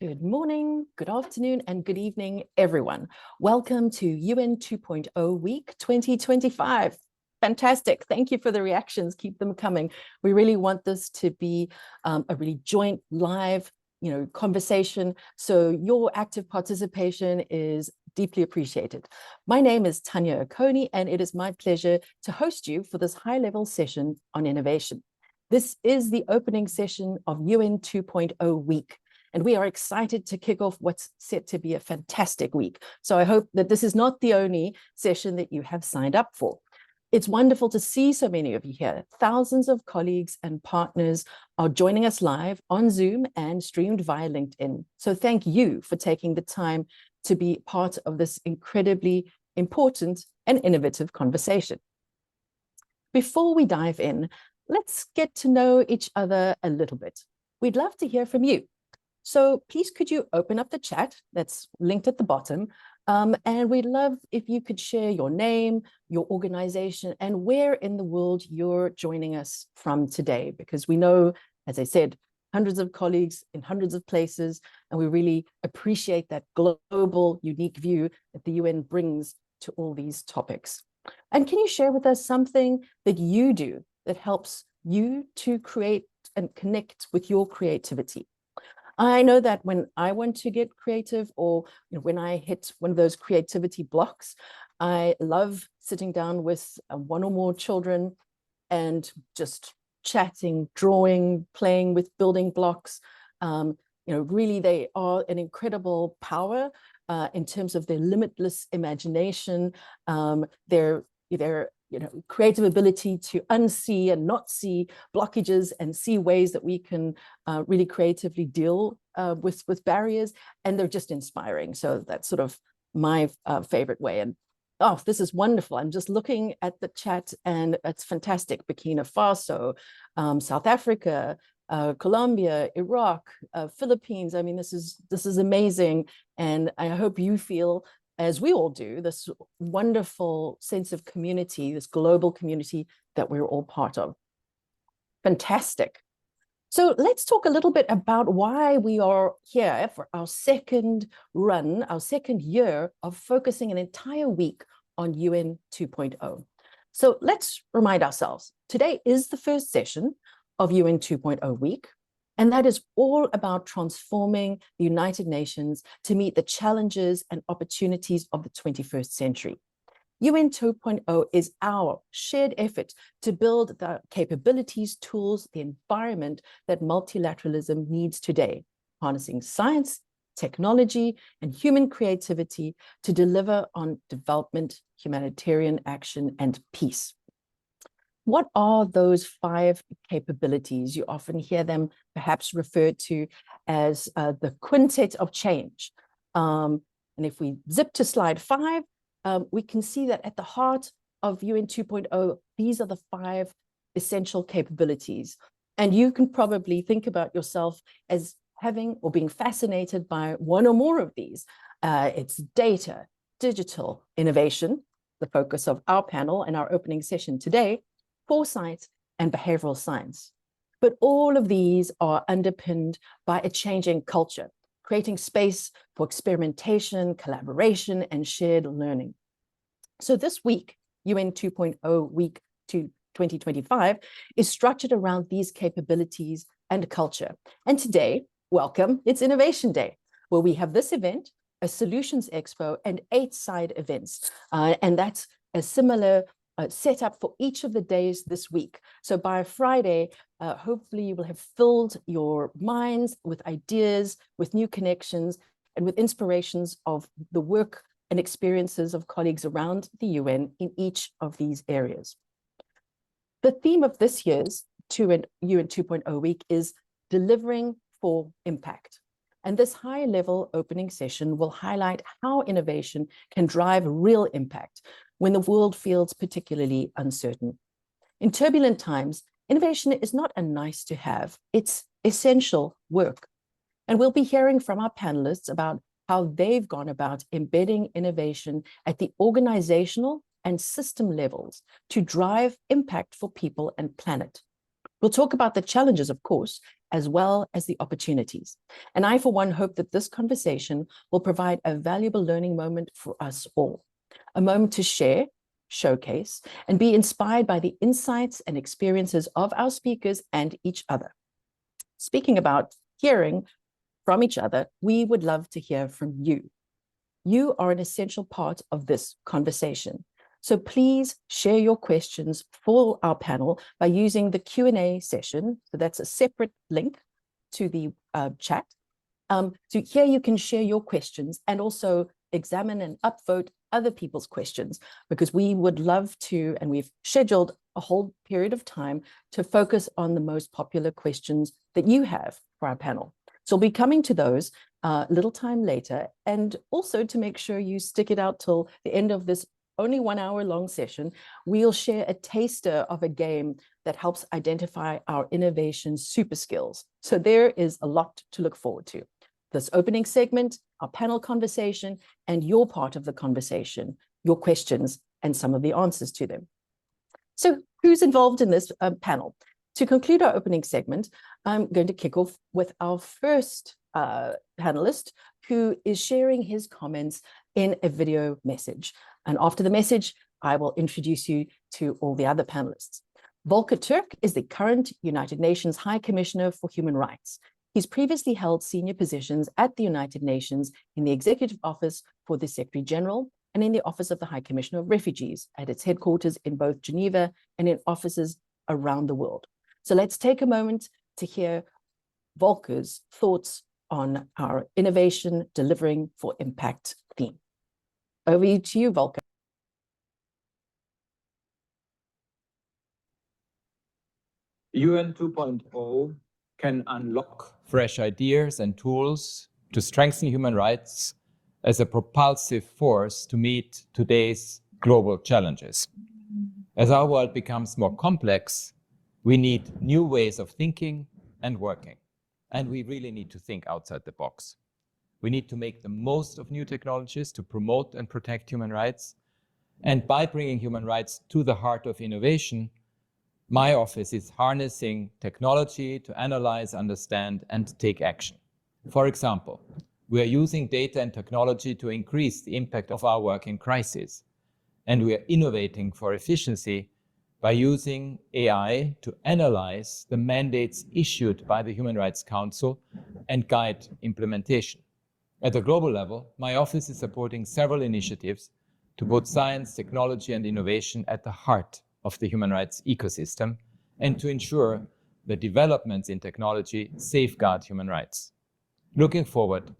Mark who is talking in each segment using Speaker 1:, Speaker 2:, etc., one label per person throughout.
Speaker 1: Good morning, good afternoon, and good evening, everyone. Welcome to UN 2.0 Week 2025. Fantastic. Thank you for the reactions. Keep them coming. We really want this to be a really joint, live, conversation. So your active participation is deeply appreciated. My name is Tanya Oconee, and it is my pleasure to host you for this high-level session on innovation. This is the opening session of UN 2.0 Week. And we are excited to kick off what's set to be a fantastic week. So I hope that this is not the only session that you have signed up for. It's wonderful to see so many of you here. Thousands of colleagues and partners are joining us live on Zoom and streamed via LinkedIn. So thank you for taking the time to be part of this incredibly important and innovative conversation. Before we dive in, let's get to know each other a little bit. We'd love to hear from you. So please, could you open up the chat that's linked at the bottom? And we'd love if you could share your name, your organization, and where in the world you're joining us from today, because we know, as I said, hundreds of colleagues in hundreds of places, and we really appreciate that global, unique view that the UN brings to all these topics. And can you share with us something that you do that helps you to create and connect with your creativity? I know that when I want to get creative, or when I hit one of those creativity blocks, I love sitting down with one or more children and just chatting, drawing, playing with building blocks. Really, they are an incredible power in terms of their limitless imagination, their creative ability to unsee and not see blockages and see ways that we can really creatively deal with barriers, and they're just inspiring. So that's sort of my favorite way. And oh, this is wonderful. I'm just looking at the chat and it's fantastic. Burkina Faso, South Africa, Colombia, Iraq, Philippines. I mean, this is amazing. And I hope you feel, as we all do, this wonderful sense of community, this global community that we're all part of. Fantastic. So let's talk a little bit about why we are here for our second run, our second year of focusing an entire week on UN 2.0. So let's remind ourselves, today is the first session of UN 2.0 Week. And that is all about transforming the United Nations to meet the challenges and opportunities of the 21st century. UN 2.0 is our shared effort to build the capabilities, tools, the environment that multilateralism needs today, harnessing science, technology, and human creativity to deliver on development, humanitarian action, and peace. What are those 5 capabilities? You often hear them perhaps referred to as the quintet of change. And if we zip to slide 5, we can see that at the heart of UN 2.0, these are the 5 essential capabilities. And you can probably think about yourself as having or being fascinated by one or more of these. It's data, digital, innovation, the focus of our panel and our opening session today, foresight, and behavioral science. But all of these are underpinned by a changing culture, creating space for experimentation, collaboration, and shared learning. So this week, UN 2.0 Week 2025, is structured around these capabilities and culture. And today, welcome, it's Innovation Day, where we have this event, a Solutions Expo, and 8 side events. And that's a similar set up for each of the days this week. So by Friday, hopefully you will have filled your minds with ideas, with new connections, and with inspirations of the work and experiences of colleagues around the UN in each of these areas. The theme of this year's UN 2.0 Week is delivering for impact. And this high-level opening session will highlight how innovation can drive real impact when the world feels particularly uncertain. In turbulent times, innovation is not a nice to have, it's essential work. And we'll be hearing from our panelists about how they've gone about embedding innovation at the organizational and system levels to drive impact for people and planet. We'll talk about the challenges, of course, as well as the opportunities. And I, for one, hope that this conversation will provide a valuable learning moment for us all, a moment to share, showcase, and be inspired by the insights and experiences of our speakers and each other. Speaking about hearing from each other, we would love to hear from you. You are an essential part of this conversation. So please share your questions for our panel by using the Q&A session. So that's a separate link to the chat. So here you can share your questions and also examine and upvote other people's questions, because we would love to, and we've scheduled a whole period of time to focus on the most popular questions that you have for our panel. So we'll be coming to those a little time later, and also to make sure you stick it out till the end of this only 1 hour long session, we'll share a taster of a game that helps identify our innovation super skills. So there is a lot to look forward to. This opening segment, our panel conversation, and your part of the conversation, your questions, and some of the answers to them. So who's involved in this panel? To conclude our opening segment, I'm going to kick off with our first panelist, who is sharing his comments in a video message. And after the message, I will introduce you to all the other panelists. Volker Turk is the current United Nations High Commissioner for Human Rights. He's previously held senior positions at the United Nations in the Executive Office for the Secretary General and in the Office of the High Commissioner of Refugees at its headquarters in both Geneva and in offices around the world. So let's take a moment to hear Volker's thoughts on our innovation delivering for impact theme. Over to you, Volker.
Speaker 2: UN 2.0 can unlock fresh ideas and tools to strengthen human rights as a propulsive force to meet today's global challenges. As our world becomes more complex, we need new ways of thinking and working. And we really need to think outside the box. We need to make the most of new technologies to promote and protect human rights. And by bringing human rights to the heart of innovation, my office is harnessing technology to analyze, understand, and take action. For example, we are using data and technology to increase the impact of our work in crisis. And we are innovating for efficiency by using AI to analyze the mandates issued by the Human Rights Council and guide implementation. At the global level, my office is supporting several initiatives to put science, technology, and innovation at the heart of the human rights ecosystem and to ensure that developments in technology safeguard human rights. Looking forward,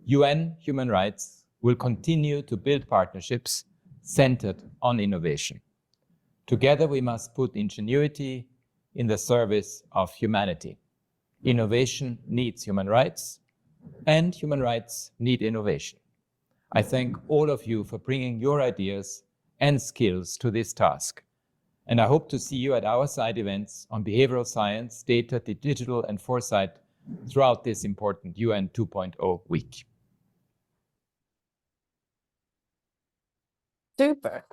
Speaker 2: UN human rights will continue to build partnerships centered on innovation. Together, we must put ingenuity in the service of humanity. Innovation needs human rights, and human rights need innovation. I thank all of you for bringing your ideas and skills to this task. And I hope to see you at our side events on behavioral science, data, digital, and foresight throughout this important UN 2.0 week.
Speaker 1: Super.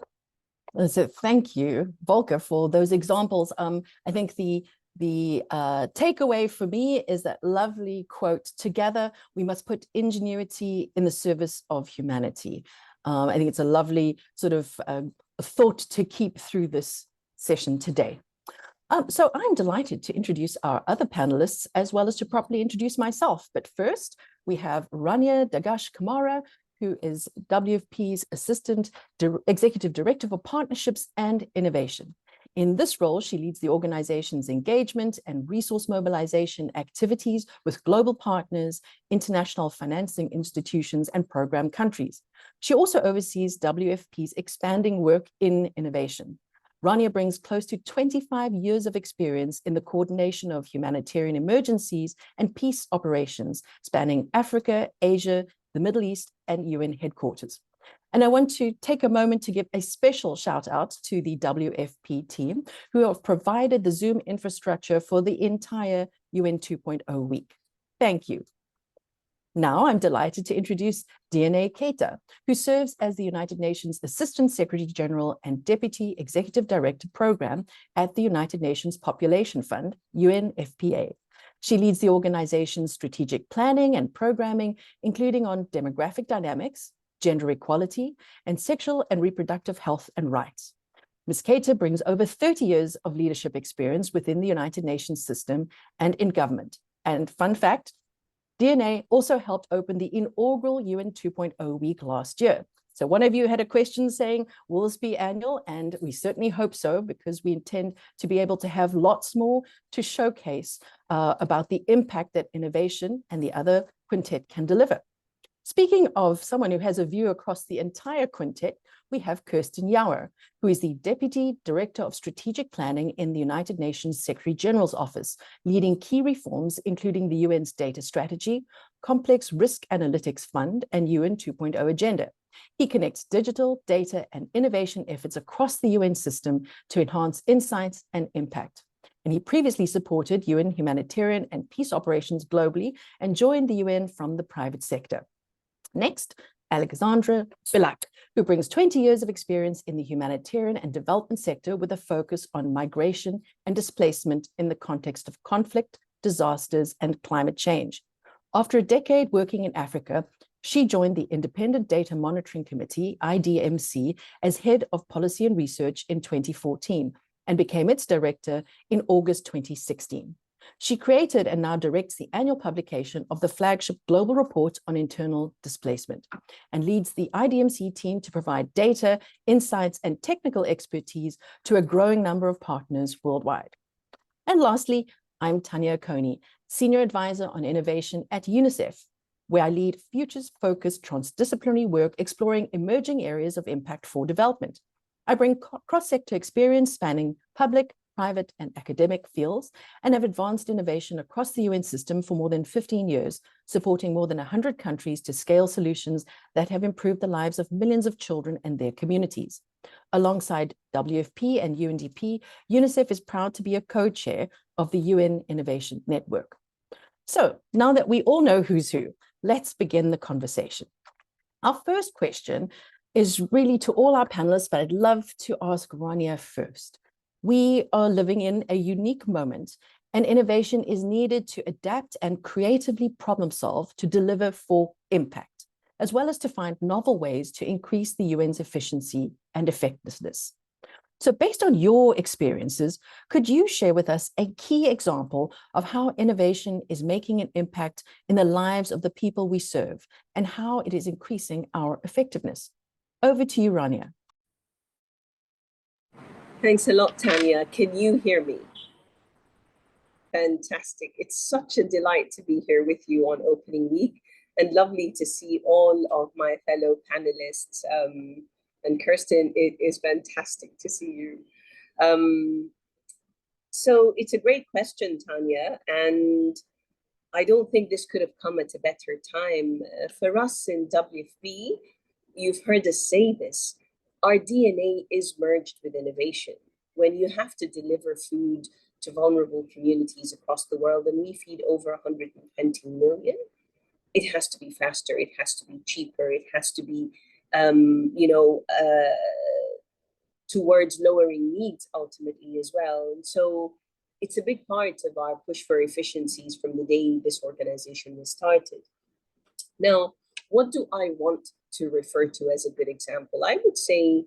Speaker 1: So thank you, Volker, for those examples. I think the takeaway for me is that lovely quote, together we must put ingenuity in the service of humanity. I think it's a lovely sort of thought to keep through this session today. So I'm delighted to introduce our other panelists as well as to properly introduce myself. But first, we have Rania Dagash Kamara, who is WFP's Assistant Executive Director for Partnerships and Innovation. In this role, she leads the organization's engagement and resource mobilization activities with global partners, international financing institutions, and program countries. She also oversees WFP's expanding work in innovation. Rania brings close to 25 years of experience in the coordination of humanitarian emergencies and peace operations, spanning Africa, Asia, the Middle East, and UN headquarters. And I want to take a moment to give a special shout out to the WFP team who have provided the Zoom infrastructure for the entire UN 2.0 week. Thank you. Now I'm delighted to introduce DNA Keita, who serves as the United Nations Assistant Secretary General and Deputy Executive Director Program at the United Nations Population Fund, UNFPA. She leads the organization's strategic planning and programming, including on demographic dynamics, gender equality, and sexual and reproductive health and rights. Ms. Keita brings over 30 years of leadership experience within the United Nations system and in government. And fun fact, DNA also helped open the inaugural UN 2.0 week last year. So one of you had a question saying, will this be annual? And we certainly hope so, because we intend to be able to have lots more to showcase about the impact that innovation and the other quintet can deliver. Speaking of someone who has a view across the entire quintet, we have Kirsten Yauer, who is the Deputy Director of Strategic Planning in the United Nations Secretary General's Office, leading key reforms, including the UN's data strategy, complex risk analytics fund, and UN 2.0 agenda. He connects digital, data, and innovation efforts across the UN system to enhance insights and impact. And he previously supported UN humanitarian and peace operations globally and joined the UN from the private sector. Next, Alexandra Bilak, who brings 20 years of experience in the humanitarian and development sector with a focus on migration and displacement in the context of conflict, disasters, and climate change. After a decade working in Africa, she joined the Independent Data Monitoring Committee, IDMC, as head of policy and research in 2014 and became its director in August 2016. She created and now directs the annual publication of the flagship Global Report on Internal Displacement and leads the IDMC team to provide data, insights, and technical expertise to a growing number of partners worldwide. And lastly, I'm Tanya Coney, Senior Advisor on Innovation at UNICEF, where I lead futures-focused transdisciplinary work exploring emerging areas of impact for development. I bring cross-sector experience spanning public, private, and academic fields, and have advanced innovation across the UN system for more than 15 years, supporting more than 100 countries to scale solutions that have improved the lives of millions of children and their communities. Alongside WFP and UNDP, UNICEF is proud to be a co-chair of the UN Innovation Network. So now that we all know who's who, let's begin the conversation. Our first question is really to all our panelists, but I'd love to ask Rania first. We are living in a unique moment, and innovation is needed to adapt and creatively problem solve to deliver for impact, as well as to find novel ways to increase the UN's efficiency and effectiveness. So based on your experiences, could you share with us a key example of how innovation is making an impact in the lives of the people we serve and how it is increasing our effectiveness? Over to you, Rania.
Speaker 3: Thanks a lot, Tanya. Can you hear me? Fantastic. It's such a delight to be here with you on opening week, and lovely to see all of my fellow panelists. And Kirsten, it is fantastic to see you. So it's a great question, Tanya, and I don't think this could have come at a better time. For us in WFP, you've heard us say this, our DNA is merged with innovation. When you have to deliver food to vulnerable communities across the world, and we feed over 120 million, it has to be faster, it has to be cheaper, it has to be, towards lowering needs ultimately as well. And so it's a big part of our push for efficiencies from the day this organization was started. Now, what do I want to refer to as a good example? I would say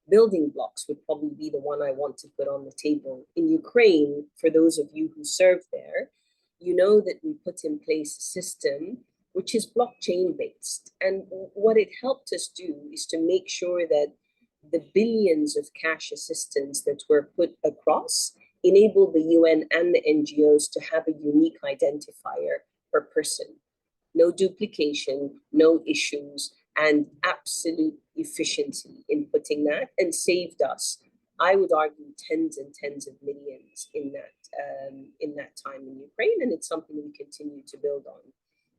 Speaker 3: building blocks would probably be the one I want to put on the table. In Ukraine, for those of you who serve there, you know that we put in place a system which is blockchain based. And what it helped us do is to make sure that the billions of cash assistance that were put across enabled the UN and the NGOs to have a unique identifier per person. No duplication, no issues, and absolute efficiency in putting that, and saved us, I would argue, tens and tens of millions in that time in Ukraine, and it's something we continue to build on.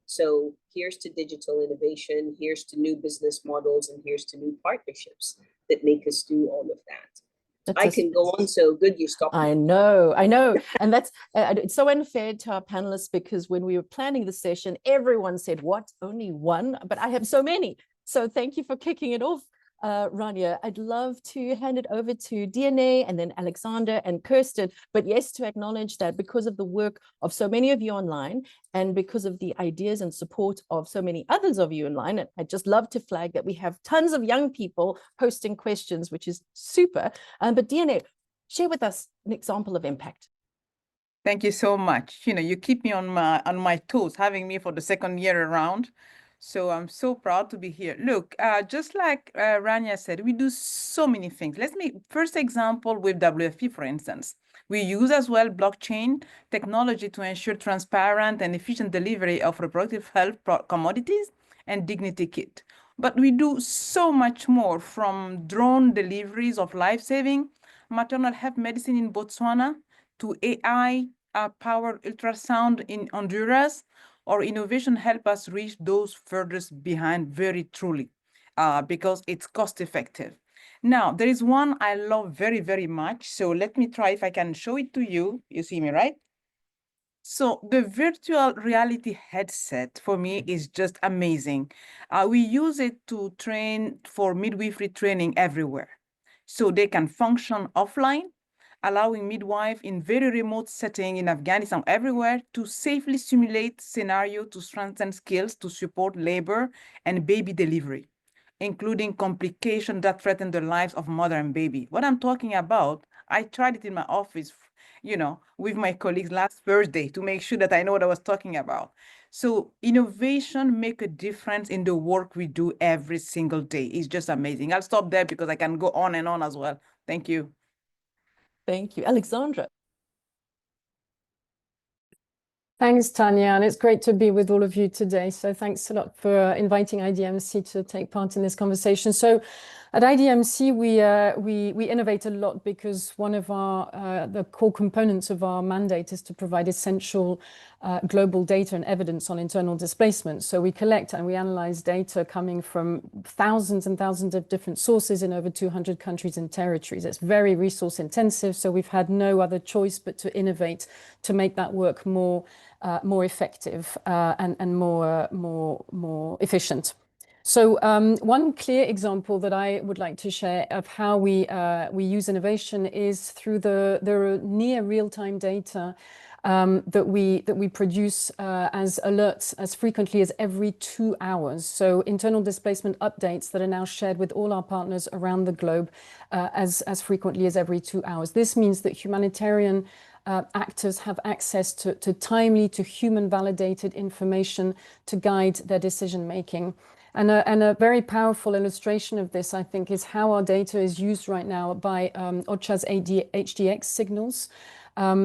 Speaker 3: So here's to digital innovation, here's to new business models, and here's to new partnerships that make us do all of that. I can go on so good, you stop me.
Speaker 1: I know. And that's, it's so unfair to our panelists, because when we were planning the session, everyone said, what, only one? But I have so many. So thank you for kicking it off, Rania. I'd love to hand it over to DNA and then Alexander and Kirsten. But yes, to acknowledge that because of the work of so many of you online and because of the ideas and support of so many others of you online, I'd just love to flag that we have tons of young people posting questions, which is super. But DNA, share with us an example of impact.
Speaker 4: Thank you so much. You keep me on my toes, having me for the second year around. So I'm so proud to be here. Look, just like Rania said, we do so many things. Let's make first example with WFP, for instance. We use as well blockchain technology to ensure transparent and efficient delivery of reproductive health commodities and dignity kit. But we do so much more, from drone deliveries of life-saving maternal health medicine in Botswana to AI-powered ultrasound in Honduras. Or innovation help us reach those furthest behind very truly, because it's cost effective. Now, there is one I love very, very much. So let me try if I can show it to you. You see me, right? So the virtual reality headset for me is just amazing. We use it to train for midwifery training everywhere. So they can function offline, allowing midwife in very remote setting in Afghanistan, everywhere, to safely simulate scenario to strengthen skills to support labor and baby delivery, including complications that threaten the lives of mother and baby. What I'm talking about, I tried it in my office, with my colleagues last Thursday to make sure that I know what I was talking about. So innovation make a difference in the work we do every single day. It's just amazing. I'll stop there because I can go on and on as well. Thank you.
Speaker 1: Thank you. Alexandra.
Speaker 5: Thanks, Tanya, and it's great to be with all of you today. So thanks a lot for inviting IDMC to take part in this conversation. So at IDMC, we innovate a lot because one of the core components of our mandate is to provide essential global data and evidence on internal displacement. So we collect and we analyze data coming from thousands and thousands of different sources in over 200 countries and territories. It's very resource intensive, so we've had no other choice but to innovate to make that work more effective and more efficient. So one clear example that I would like to share of how we use innovation is through the near real-time data that we produce as alerts as frequently as every 2 hours. So internal displacement updates that are now shared with all our partners around the globe as frequently as every 2 hours. This means that humanitarian actors have access to timely, to human-validated information to guide their decision-making. And a very powerful illustration of this, I think, is how our data is used right now by OCHA's HDX signals,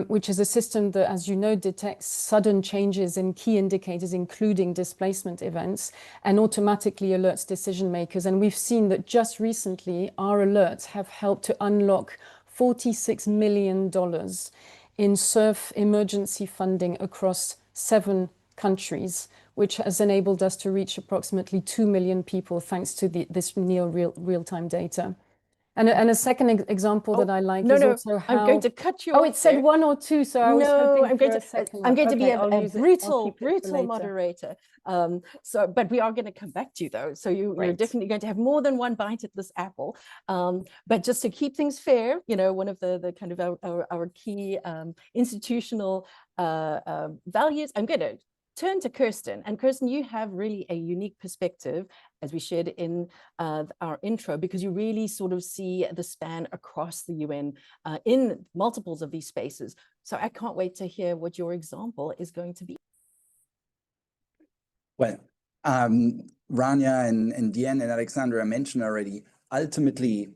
Speaker 5: which is a system that, as you know, detects sudden changes in key indicators, including displacement events, and automatically alerts decision makers. And we've seen that just recently, our alerts have helped to unlock $46 million in SURF emergency funding across 7 countries, which has enabled us to reach approximately 2 million people thanks to this near real-time data. And a second example that I like is also how...
Speaker 1: I'm going to cut you
Speaker 5: off.
Speaker 1: Oh,
Speaker 5: it said 1 or 2, so I was hoping
Speaker 1: I'm going to be a brutal moderator. But we are going to come back to you, though. So you're definitely going to have more than one bite at this apple. But just to keep things fair, one of the kind of our key institutional values, I'm going to turn to Kirsten. And Kirsten, you have really a unique perspective, as we shared in our intro, because you really sort of see the span across the UN in multiples of these spaces. So I can't wait to hear what your example is going to be.
Speaker 6: Well, Rania and Diane and Alexandra mentioned already, ultimately,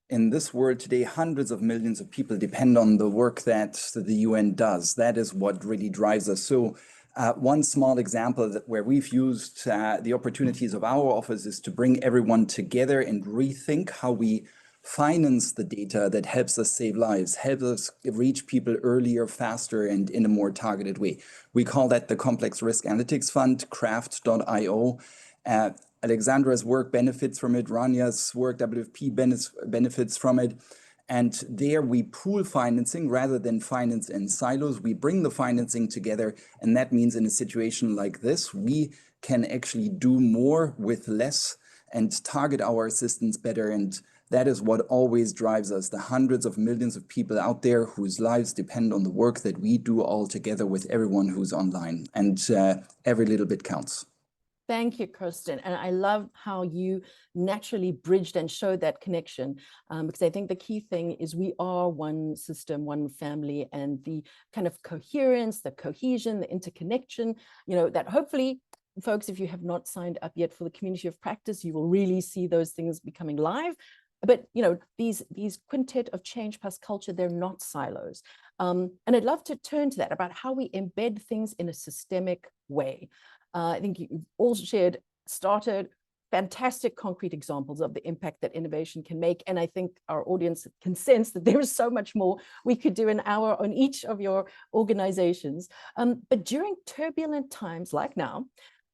Speaker 6: in this world today, hundreds of millions of people depend on the work that the UN does. That is what really drives us. So one small example where we've used the opportunities of our office is to bring everyone together and rethink how we finance the data that helps us save lives, helps us reach people earlier, faster, and in a more targeted way. We call that the Complex Risk Analytics Fund, craft.io. Alexandra's work benefits from it, Rania's work, WFP benefits from it. And there we pool financing rather than finance in silos. We bring the financing together. And that means in a situation like this, we can actually do more with less and target our assistance better. And that is what always drives us, the hundreds of millions of people out there whose lives depend on the work that we do all together with everyone who's online. And every little bit counts.
Speaker 1: Thank you, Kirsten. And I love how you naturally bridged and showed that connection, because I think the key thing is we are one system, one family, and the kind of coherence, the cohesion, the interconnection, that hopefully, folks, if you have not signed up yet for the community of practice, you will really see those things becoming live. But, these quintet of change plus culture, they're not silos. And I'd love to turn to that about how we embed things in a systemic way. I think you've all started fantastic concrete examples of the impact that innovation can make. And I think our audience can sense that there is so much more we could do an hour on each of your organizations. But during turbulent times like now,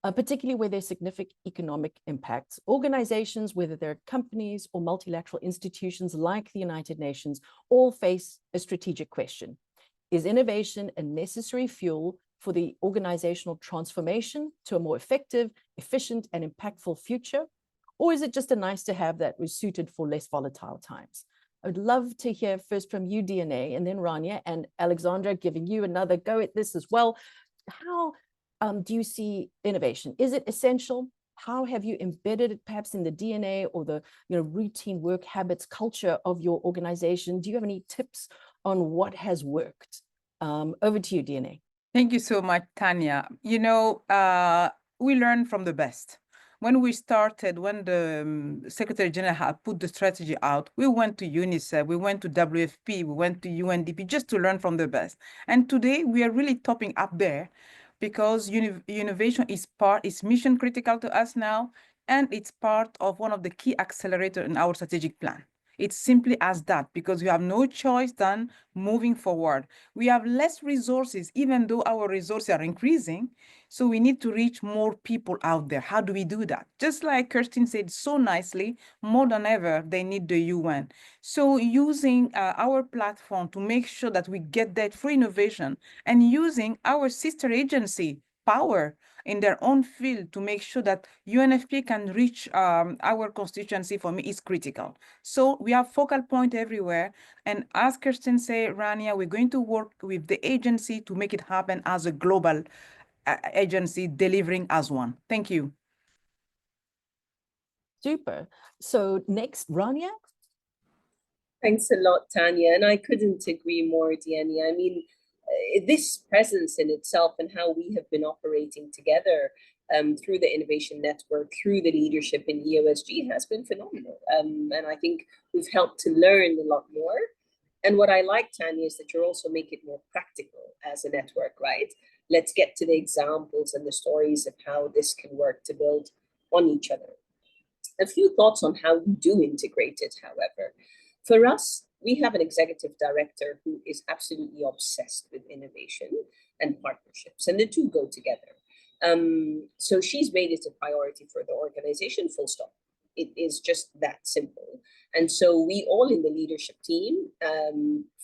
Speaker 1: particularly where there's significant economic impacts, organizations, whether they're companies or multilateral institutions like the United Nations, all face a strategic question. Is innovation a necessary fuel for the organizational transformation to a more effective, efficient, and impactful future? Or is it just a nice to have that was suited for less volatile times? I would love to hear first from you, DNA, and then Rania and Alexandra, giving you another go at this as well. How do you see innovation? Is it essential? How have you embedded it perhaps in the DNA or the routine work habits, culture of your organization? Do you have any tips on what has worked? Over to you, DNA.
Speaker 4: Thank you so much, Tanya. We learn from the best. When we started, when the Secretary General had put the strategy out, we went to UNICEF, we went to WFP, we went to UNDP just to learn from the best. And today we are really topping up there because innovation is mission critical to us now, and it's part of one of the key accelerators in our strategic plan. It's simply as that, because we have no choice than moving forward. We have less resources, even though our resources are increasing. So we need to reach more people out there. How do we do that? Just like Kirsten said so nicely, more than ever, they need the UN. So using our platform to make sure that we get that free innovation, and using our sister agency, Power, in their own field to make sure that UNFPA can reach our constituency, for me, is critical. So we have focal point everywhere. And as Kirsten said, Rania, we're going to work with the agency to make it happen as a global agency, delivering as one. Thank you.
Speaker 1: Super. So next, Rania.
Speaker 3: Thanks a lot, Tanya. And I couldn't agree more, Diani. I mean, this presence in itself and how we have been operating together through the innovation network, through the leadership in EOSG has been phenomenal. And I think we've helped to learn a lot more. And what I like, Tanya, is that you're also making it more practical as a network, right? Let's get to the examples and the stories of how this can work to build on each other. A few thoughts on how we do integrate it, however. For us, we have an executive director who is absolutely obsessed with innovation and partnerships, and the two go together. So she's made it a priority for the organization, full stop. It is just that simple. And so we all in the leadership team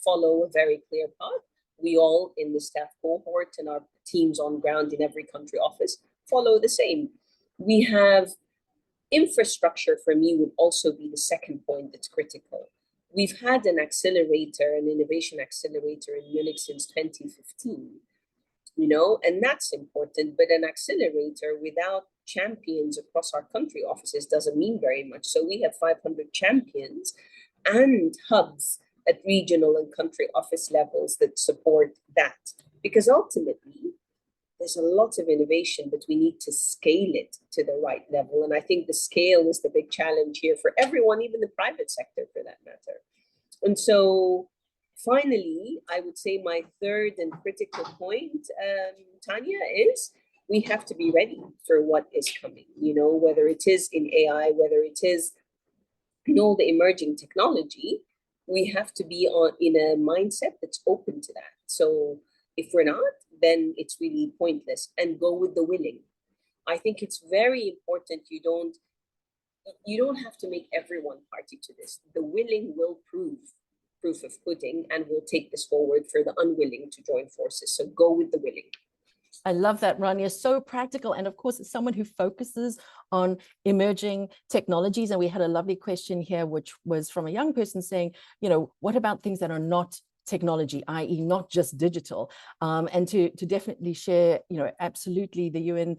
Speaker 3: follow a very clear path. We all in the staff cohort and our teams on ground in every country office follow the same. We have infrastructure, for me, would also be the second point that's critical. We've had an accelerator, an innovation accelerator in Munich since 2015, and that's important. But an accelerator without champions across our country offices doesn't mean very much. So we have 500 champions and hubs at regional and country office levels that support that. Because ultimately, there's a lot of innovation, but we need to scale it to the right level. And I think the scale is the big challenge here for everyone, even the private sector for that matter. And so finally, I would say my third and critical point, Tanya, is we have to be ready for what is coming, whether it is in AI, whether it is in all the emerging technology, we have to be in a mindset that's open to that. So if we're not, then it's really pointless, and go with the willing. I think it's very important you don't have to make everyone party to this. The willing will proof of pudding, and will take this forward for the unwilling to join forces. So go with the willing.
Speaker 1: I love that, Rania. So practical. And of course, it's someone who focuses on emerging technologies. And we had a lovely question here, which was from a young person saying, what about things that are not technology, i.e. not just digital? And to definitely share, absolutely the UN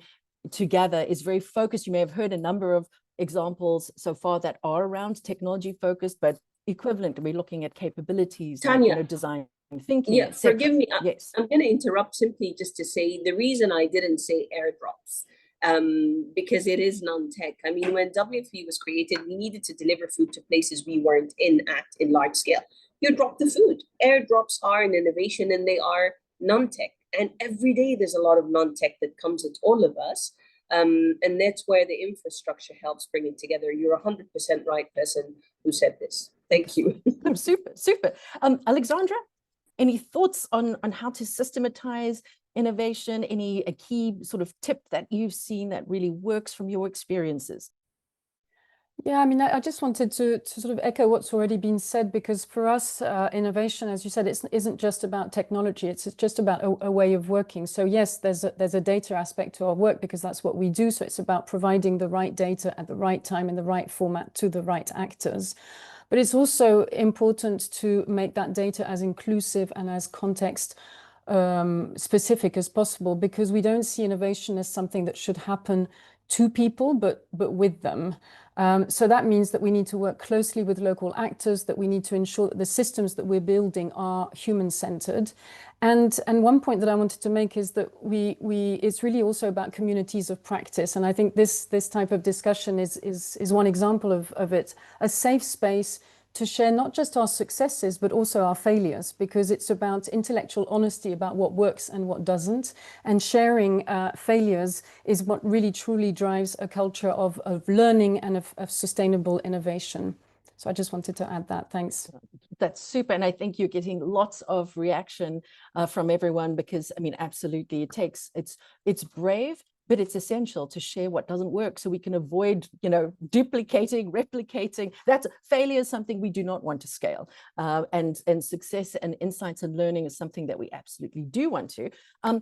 Speaker 1: together is very focused. You may have heard a number of examples so far that are around technology focused, but equivalent, we're looking at capabilities,
Speaker 3: Tanya,
Speaker 1: like, design thinking.
Speaker 3: Yeah, forgive me.
Speaker 1: Yes.
Speaker 3: I'm going to interrupt simply just to say the reason I didn't say airdrops, because it is non-tech. I mean, when WFP was created, we needed to deliver food to places we weren't in large scale. You drop the food. Airdrops are an innovation and they are non-tech. And every day there's a lot of non-tech that comes at all of us. And that's where the infrastructure helps bring it together. You're 100% right person who said this. Thank you.
Speaker 1: Super, super. Alexandra, any thoughts on how to systematize innovation? A key sort of tip that you've seen that really works from your experiences?
Speaker 5: Yeah, I mean, I just wanted to sort of echo what's already been said, because for us, innovation, as you said, isn't just about technology. It's just about a way of working. So yes, there's a data aspect to our work because that's what we do. So it's about providing the right data at the right time in the right format to the right actors. But it's also important to make that data as inclusive and as context specific as possible, because we don't see innovation as something that should happen to people, but with them. So that means that we need to work closely with local actors, that we need to ensure that the systems that we're building are human-centered. And one point that I wanted to make is that it's really also about communities of practice. And I think this type of discussion is one example of it, a safe space to share not just our successes, but also our failures, because it's about intellectual honesty about what works and what doesn't. And sharing failures is what really truly drives a culture of learning and of sustainable innovation. So I just wanted to add that. Thanks.
Speaker 1: That's super. And I think you're getting lots of reaction from everyone, because, I mean, absolutely, it's brave, but it's essential to share what doesn't work so we can avoid, duplicating, replicating. That's failure is something we do not want to scale. And success and insights and learning is something that we absolutely do want to. I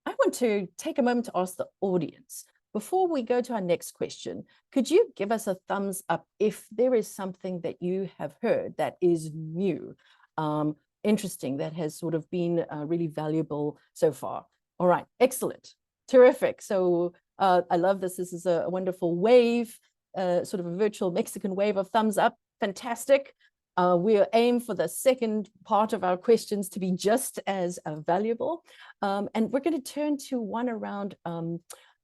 Speaker 1: want to take a moment to ask the audience, before we go to our next question, could you give us a thumbs up if there is something that you have heard that is new, interesting, that has sort of been really valuable so far? All right, excellent. Terrific. So I love this. This is a wonderful wave, sort of a virtual Mexican wave of thumbs up. Fantastic. We'll aim for the second part of our questions to be just as valuable. And we're going to turn to one around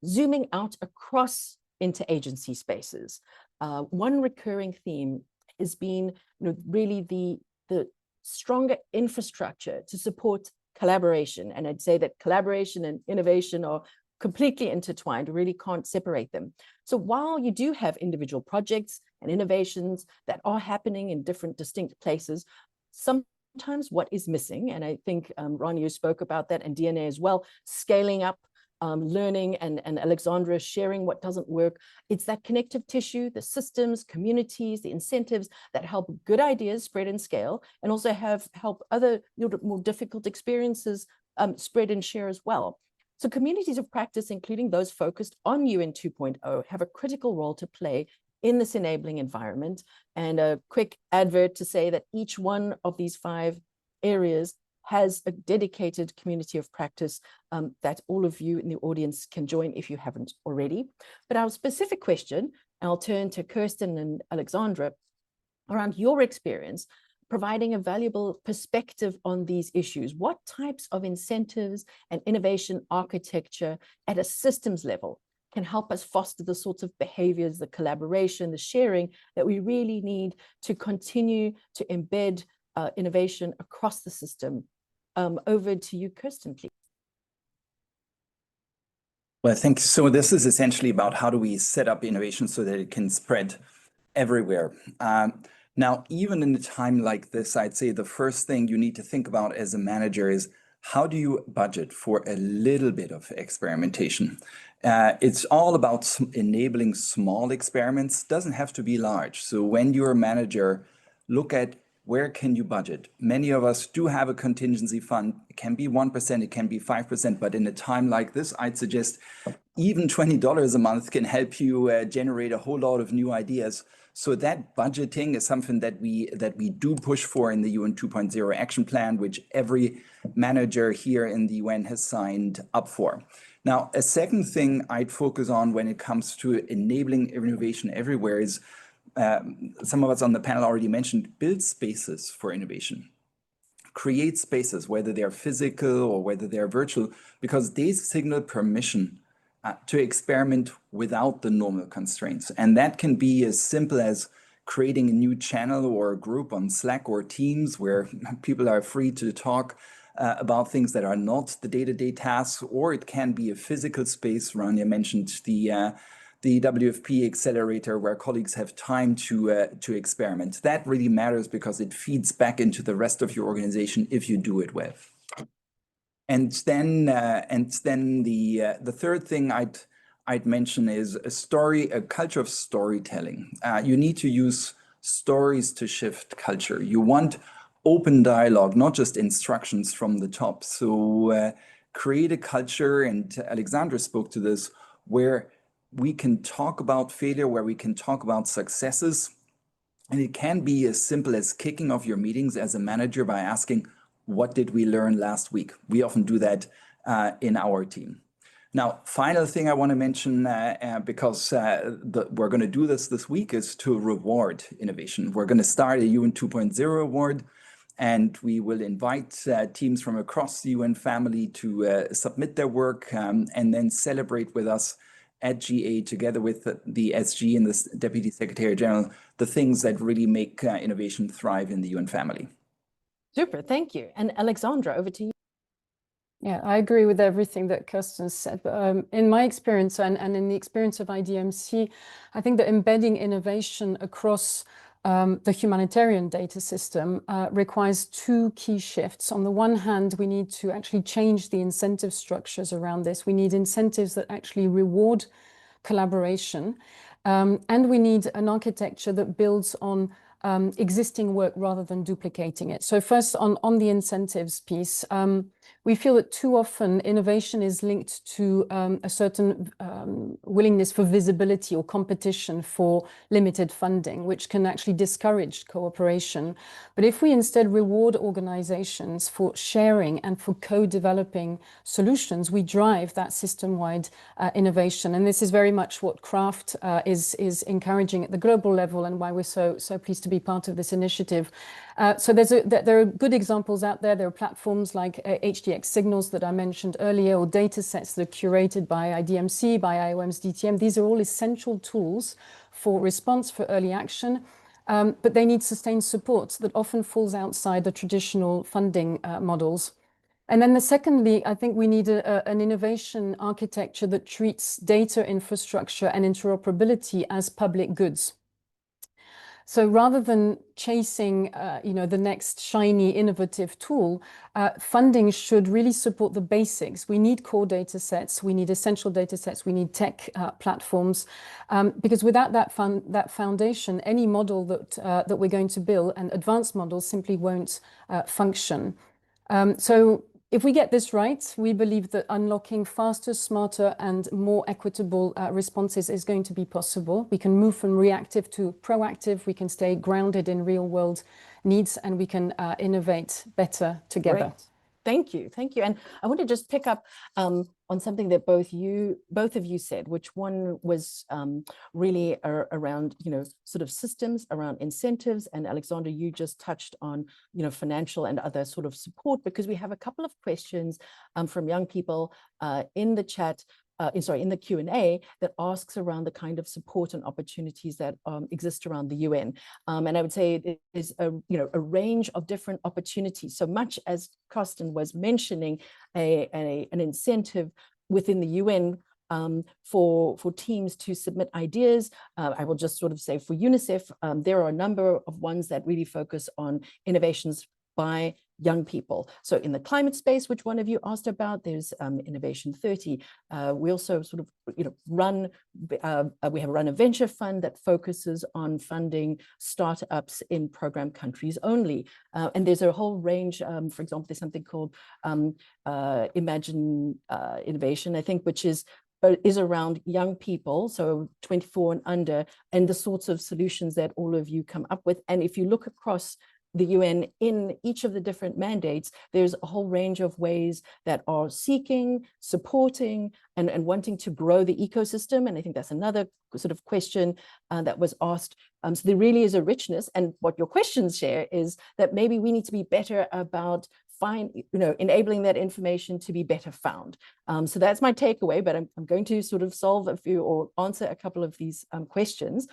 Speaker 1: zooming out across interagency spaces. One recurring theme has been really the stronger infrastructure to support collaboration. And I'd say that collaboration and innovation are completely intertwined. We really can't separate them. So while you do have individual projects and innovations that are happening in different distinct places, sometimes what is missing, and I think Ron, you spoke about that, and DNA as well, scaling up, learning, and Alexandra sharing what doesn't work. It's that connective tissue, the systems, communities, the incentives that help good ideas spread and scale, and also help other more difficult experiences spread and share as well. So communities of practice, including those focused on UN 2.0, have a critical role to play in this enabling environment. And a quick advert to say that each one of these 5 areas has a dedicated community of practice that all of you in the audience can join if you haven't already. But our specific question, and I'll turn to Kirsten and Alexandra, around your experience providing a valuable perspective on these issues. What types of incentives and innovation architecture at a systems level can help us foster the sorts of behaviors, the collaboration, the sharing that we really need to continue to embed innovation across the system? Over to you, Kirsten, please.
Speaker 6: Well, thank you. So this is essentially about how do we set up innovation so that it can spread everywhere. Now, even in a time like this, I'd say the first thing you need to think about as a manager is how do you budget for a little bit of experimentation? It's all about enabling small experiments. Doesn't have to be large. So when you're a manager, look at where can you budget? Many of us do have a contingency fund. It can be 1%, it can be 5%, but in a time like this, I'd suggest even $20 a month can help you generate a whole lot of new ideas. So that budgeting is something that we do push for in the UN 2.0 action plan, which every manager here in the UN has signed up for. Now, a second thing I'd focus on when it comes to enabling innovation everywhere is, some of us on the panel already mentioned, build spaces for innovation. Create spaces, whether they're physical or whether they're virtual, because they signal permission to experiment without the normal constraints. And that can be as simple as creating a new channel or a group on Slack or Teams where people are free to talk about things that are not the day-to-day tasks, or it can be a physical space. Rania mentioned the WFP accelerator where colleagues have time to experiment. That really matters because it feeds back into the rest of your organization if you do it well. And then the third thing I'd mention is a culture of storytelling. You need to use stories to shift culture. You want open dialogue, not just instructions from the top. So create a culture, and Alexandra spoke to this, where we can talk about failure, where we can talk about successes. And it can be as simple as kicking off your meetings as a manager by asking, what did we learn last week? We often do that in our team. Now, final thing I want to mention, because we're going to do this week, is to reward innovation. We're going to start a UN 2.0 award, and we will invite teams from across the UN family to submit their work and then celebrate with us at GA, together with the SG and the Deputy Secretary General, the things that really make innovation thrive in the UN family.
Speaker 1: Super, thank you. And Alexandra, over to you.
Speaker 5: Yeah, I agree with everything that Kirsten said. But in my experience and in the experience of IDMC, I think that embedding innovation across the humanitarian data system requires two key shifts. On the one hand, we need to actually change the incentive structures around this. We need incentives that actually reward collaboration. And we need an architecture that builds on existing work rather than duplicating it. So first, on the incentives piece, we feel that too often innovation is linked to a certain willingness for visibility or competition for limited funding, which can actually discourage cooperation. But if we instead reward organizations for sharing and for co-developing solutions, we drive that system-wide innovation. And this is very much what Craft is encouraging at the global level, and why we're so pleased to be part of this initiative. So there are good examples out there. There are platforms like HDX Signals that I mentioned earlier, or data sets that are curated by IDMC, by IOM's DTM. These are all essential tools for response, for early action, but they need sustained support that often falls outside the traditional funding models. And then secondly, I think we need an innovation architecture that treats data infrastructure and interoperability as public goods. So rather than chasing, the next shiny innovative tool, funding should really support the basics. We need core data sets, we need essential data sets, we need tech platforms, because without that foundation, any model that we're going to build, and advanced models, simply won't function. So if we get this right, we believe that unlocking faster, smarter, and more equitable responses is going to be possible. We can move from reactive to proactive. We can stay grounded in real-world needs, and we can innovate better together.
Speaker 1: Great. Thank you. And I want to just pick up on something that both of you said, which one was really around, sort of systems, around incentives. And Alexandra, you just touched on, financial and other sort of support, because we have a couple of questions from young people in the chat, in the Q&A, that asks around the kind of support and opportunities that exist around the UN. And I would say it is a range of different opportunities. So much as Karsten was mentioning, an incentive within the UN for teams to submit ideas. I will just sort of say for UNICEF, there are a number of ones that really focus on innovations by young people. So in the climate space, which one of you asked about, there's Innovation 30. We also sort of, run a venture fund that focuses on funding startups in program countries only. And there's a whole range, for example, there's something called Imagine Innovation, I think, which is around young people, so 24 and under, and the sorts of solutions that all of you come up with. And if you look across the UN in each of the different mandates, there's a whole range of ways that are seeking, supporting, and wanting to grow the ecosystem. And I think that's another sort of question that was asked. So there really is a richness. And what your questions share is that maybe we need to be better about enabling that information to be better found. So that's my takeaway, but I'm going to sort of solve a few or answer a couple of these questions.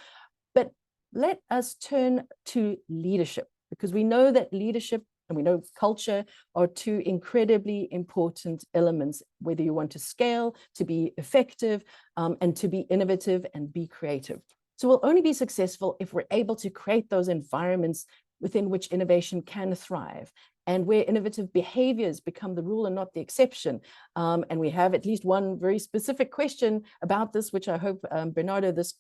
Speaker 1: But let us turn to leadership, because we know that leadership and we know culture are two incredibly important elements, whether you want to scale, to be effective, and to be innovative and be creative. So we'll only be successful if we're able to create those environments within which innovation can thrive, and where innovative behaviors become the rule and not the exception. And we have at least one very specific question about this, which I hope, Bernardo, this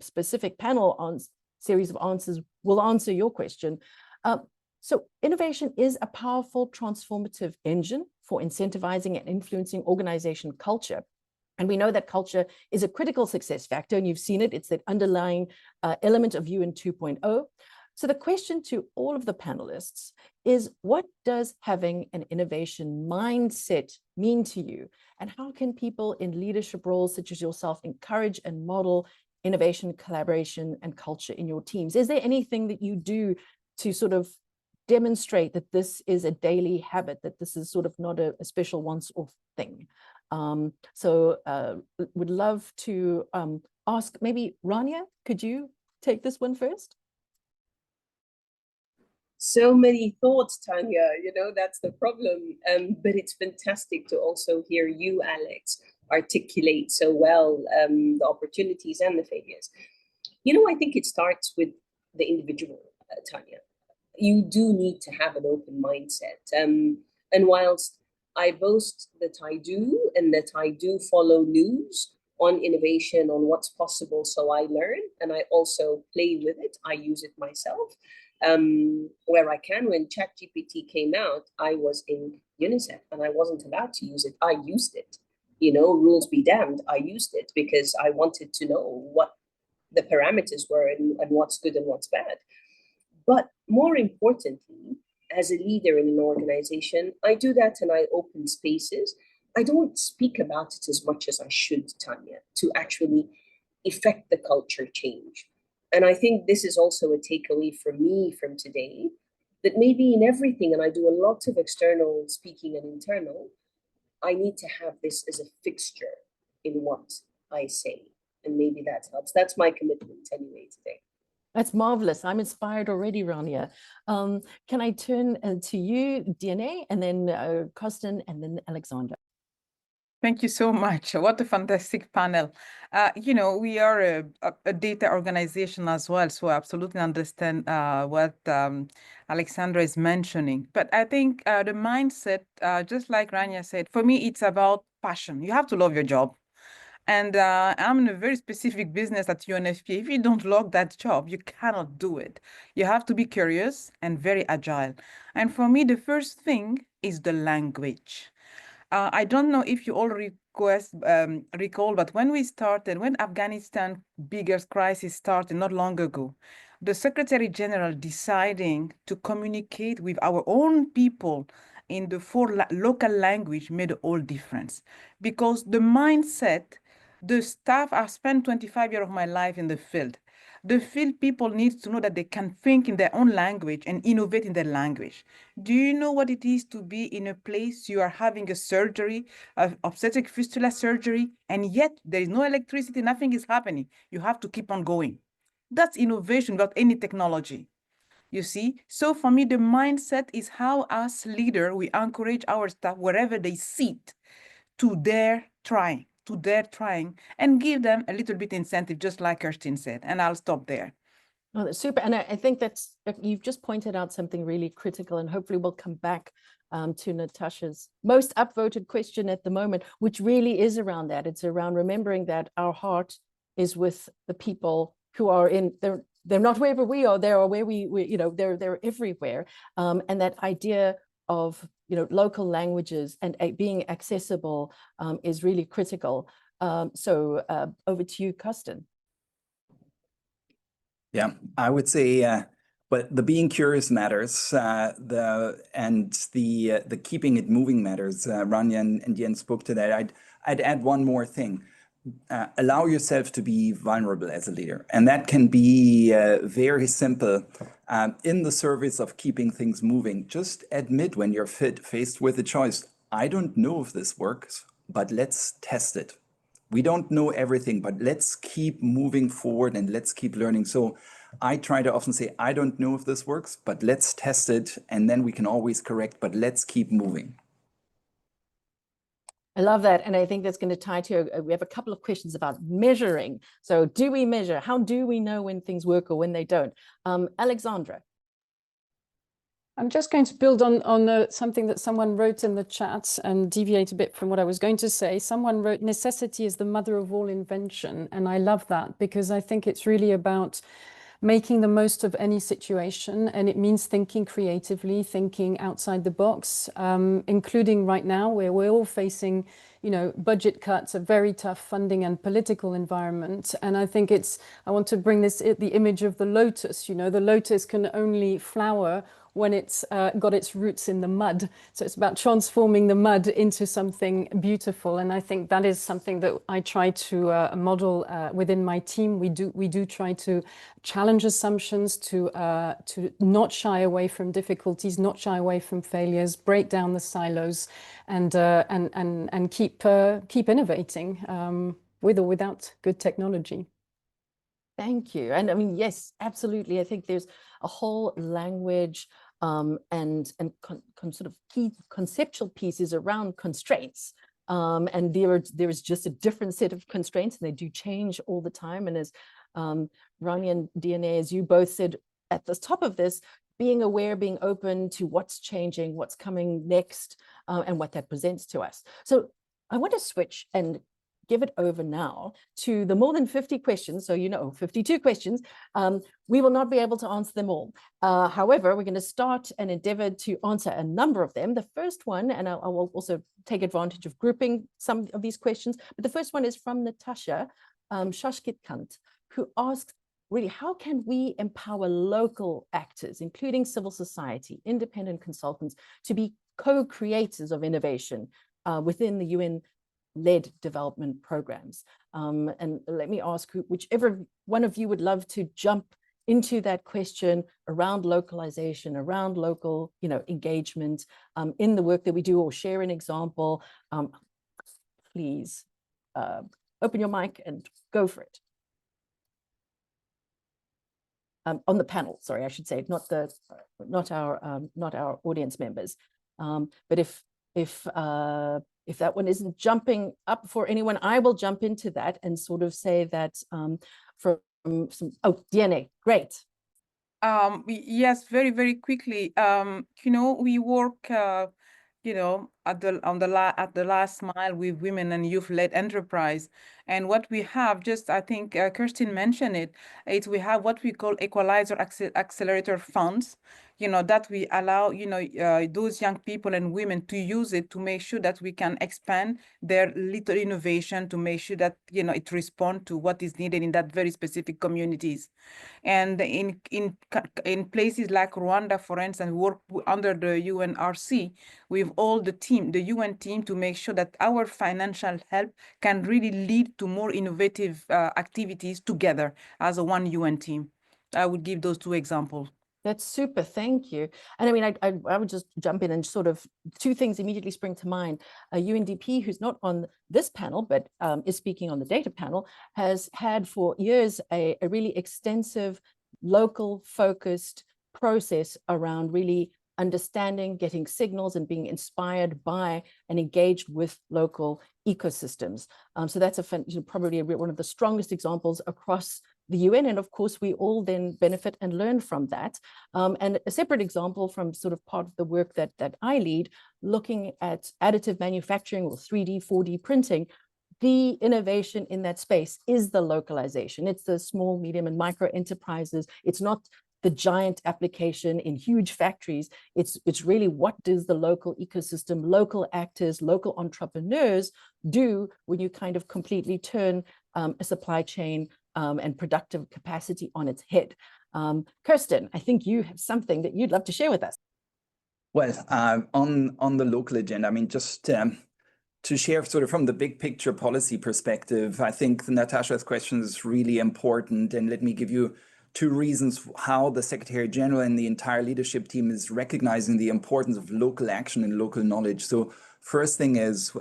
Speaker 1: specific panel on series of answers will answer your question. So innovation is a powerful transformative engine for incentivizing and influencing organization culture. And we know that culture is a critical success factor, and you've seen it. It's that underlying element of UN 2.0. So the question to all of the panelists is, what does having an innovation mindset mean to you? And how can people in leadership roles such as yourself encourage and model innovation, collaboration, and culture in your teams? Is there anything that you do to sort of demonstrate that this is a daily habit, that this is sort of not a special once-off thing? Would love to ask, maybe Rania, could you take this one first?
Speaker 3: So many thoughts, Tanya, that's the problem. But it's fantastic to also hear you, Alex, articulate so well the opportunities and the failures. I think it starts with the individual, Tanya. You do need to have an open mindset. And whilst I boast that I do, and that I do follow news on innovation, on what's possible, so I learn, and I also play with it, I use it myself. Where I can. When ChatGPT came out, I was in UNICEF and I wasn't allowed to use it. I used it, rules be damned. I used it because I wanted to know what the parameters were and what's good and what's bad. But more importantly, as a leader in an organization, I do that and I open spaces. I don't speak about it as much as I should, Tanya, to actually effect the culture change. And I think this is also a takeaway for me from today, that maybe in everything, and I do a lot of external speaking and internal, I need to have this as a fixture in what I say. And maybe that helps. That's my commitment anyway today.
Speaker 1: That's marvelous. I'm inspired already, Rania. Can I turn to you, DNA, and then Kostin, and then Alexander?
Speaker 4: Thank you so much. What a fantastic panel. We are a data organization as well, so I absolutely understand what Alexandra is mentioning. But I think the mindset, just like Rania said, for me, it's about passion. You have to love your job. And I'm in a very specific business at UNFPA. If you don't love that job, you cannot do it. You have to be curious and very agile. And for me, the first thing is the language. I don't know if you all recall, but when Afghanistan biggest crisis started not long ago, the Secretary General deciding to communicate with our own people in the local language made all difference. Because the mindset, the staff, I've spent 25 years of my life in the field. The field people need to know that they can think in their own language and innovate in their language. Do you know what it is to be in a place you are having a surgery, obstetric fistula surgery, and yet there is no electricity, nothing is happening. You have to keep on going. That's innovation without any technology. You see? So for me, the mindset is how as leader, we encourage our staff wherever they sit to dare trying, and give them a little bit incentive, just like Kirstin said, and I'll stop there.
Speaker 1: Oh, that's super. And I think that's, you've just pointed out something really critical, and hopefully we'll come back to Natasha's most upvoted question at the moment, which really is around that. It's around remembering that our heart is with the people who are in, they're not wherever we are, they are where we you know, they're everywhere. And that idea of, you know, local languages and being accessible is really critical. So over to you, Karsten.
Speaker 6: Yeah, I would say, but the being curious matters, the keeping it moving matters. Rania and Jens spoke to that. I'd add one more thing. Allow yourself to be vulnerable as a leader, and that can be very simple. In the service of keeping things moving, just admit when you're faced with a choice. I don't know if this works, but let's test it. We don't know everything, but let's keep moving forward and let's keep learning. So I try to often say, I don't know if this works, but let's test it. And then we can always correct, but let's keep moving.
Speaker 1: I love that. And I think that's going to tie to, we have a couple of questions about measuring. So do we measure? How do we know when things work or when they don't? Alexandra.
Speaker 5: I'm just going to build on something that someone wrote in the chat and deviate a bit from what I was going to say. Someone wrote, necessity is the mother of all invention. And I love that, because I think it's really about making the most of any situation. And it means thinking creatively, thinking outside the box, including right now where we're all facing, you know, budget cuts, a very tough funding and political environment. And I think I want to bring the image of the lotus. You know, the lotus can only flower when it's got its roots in the mud. So it's about transforming the mud into something beautiful. And I think that is something that I try to model within my team. We do try to challenge assumptions, to not shy away from difficulties, not shy away from failures, break down the silos, and keep innovating with or without good technology.
Speaker 1: Thank you. And I mean, yes, absolutely. I think there's a whole language and sort of key conceptual pieces around constraints. And there is just a different set of constraints, and they do change all the time. And as Rania and DNA, as you both said at the top of this, being aware, being open to what's changing, what's coming next, and what that presents to us. So I want to switch and give it over now to the more than 50 questions. So, you know, 52 questions. We will not be able to answer them all. However, we're going to start and endeavor to answer a number of them. The first one, and I will also take advantage of grouping some of these questions, but the first one is from Natasha Shashkitkant, who asks, really, how can we empower local actors, including civil society, independent consultants, to be co-creators of innovation within the UN-led development programs? And let me ask whichever one of you would love to jump into that question around localization, around local, you know, engagement in the work that we do, or share an example. Please open your mic and go for it. On the panel, sorry, I should say, not our audience members. But if that one isn't jumping up for anyone, I will jump into that and sort of say that from some, DNA, great.
Speaker 4: Yes, very, very quickly. You know, we work, you know, at the last mile with women and youth-led enterprise. And what we have, just I think Kirsten mentioned it, is we have what we call equalizer accelerator funds, you know, that we allow, you know, those young people and women to use it to make sure that we can expand their little innovation, to make sure that, you know, it responds to what is needed in that very specific communities. And in places like Rwanda, for instance, we work under the UNRC with all the team, the UN team, to make sure that our financial help can really lead to more innovative activities together as a one UN team. I would give those two examples.
Speaker 1: That's super, thank you. And I mean, I would just jump in and sort of two things immediately spring to mind. UNDP, who's not on this panel, but is speaking on the data panel, has had for years a really extensive local focused process around really understanding, getting signals, and being inspired by and engaged with local ecosystems. So that's probably one of the strongest examples across the UN. And of course, we all then benefit and learn from that. And a separate example from sort of part of the work that I lead, looking at additive manufacturing or 3D, 4D printing, the innovation in that space is the localization. It's the small, medium, and micro enterprises. It's not the giant application in huge factories. It's really what does the local ecosystem, local actors, local entrepreneurs do when you kind of completely turn a supply chain and productive capacity on its head. Kirsten, I think you have something that you'd love to share with us.
Speaker 6: Well, on the local agenda, I mean, just to share sort of from the big picture policy perspective, I think Natasha's question is really important. And let me give you two reasons how the Secretary General and the entire leadership team is recognizing the importance of local action and local knowledge. So first thing is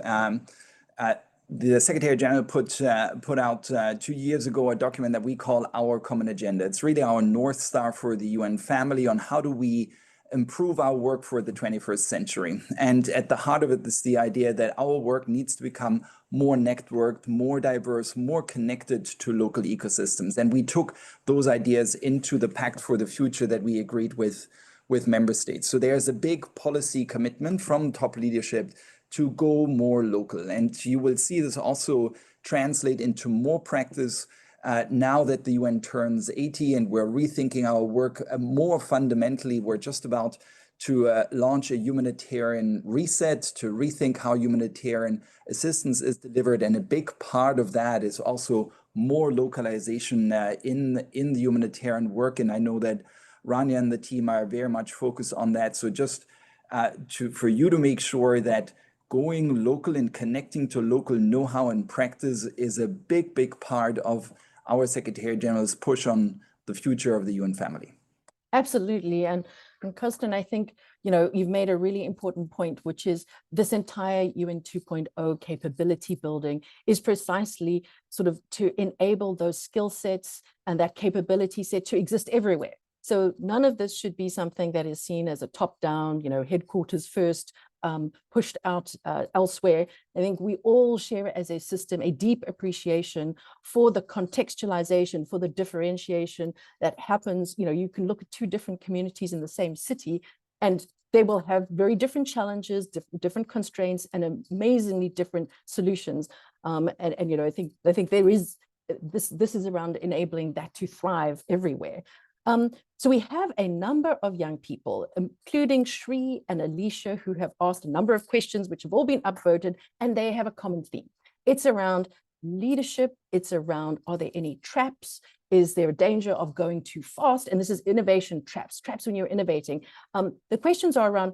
Speaker 6: the Secretary General put out 2 years ago a document that we call Our Common Agenda. It's really our North Star for the UN family on how do we improve our work for the 21st century. And at the heart of it is the idea that our work needs to become more networked, more diverse, more connected to local ecosystems. And we took those ideas into the Pact for the Future that we agreed with member states. So there's a big policy commitment from top leadership to go more local. And you will see this also translate into more practice now that the UN turns 80 and we're rethinking our work more fundamentally. We're just about to launch a humanitarian reset, to rethink how humanitarian assistance is delivered. And a big part of that is also more localization in the humanitarian work. And I know that Rania and the team are very much focused on that. So just for you to make sure that going local and connecting to local know-how and practice is a big, big part of our Secretary General's push on the future of the UN family.
Speaker 1: Absolutely. And Kirsten, I think, you've made a really important point, which is this entire UN 2.0 capability building is precisely sort of to enable those skill sets and that capability set to exist everywhere. So none of this should be something that is seen as a top-down, headquarters first, pushed out elsewhere. I think we all share as a system a deep appreciation for the contextualization, for the differentiation that happens. You can look at two different communities in the same city, and they will have very different challenges, different constraints, and amazingly different solutions. I think there is this is around enabling that to thrive everywhere. So we have a number of young people, including Shri and Alicia, who have asked a number of questions, which have all been upvoted, and they have a common theme. It's around leadership. It's around, are there any traps? Is there a danger of going too fast? And this is innovation traps when you're innovating. The questions are around,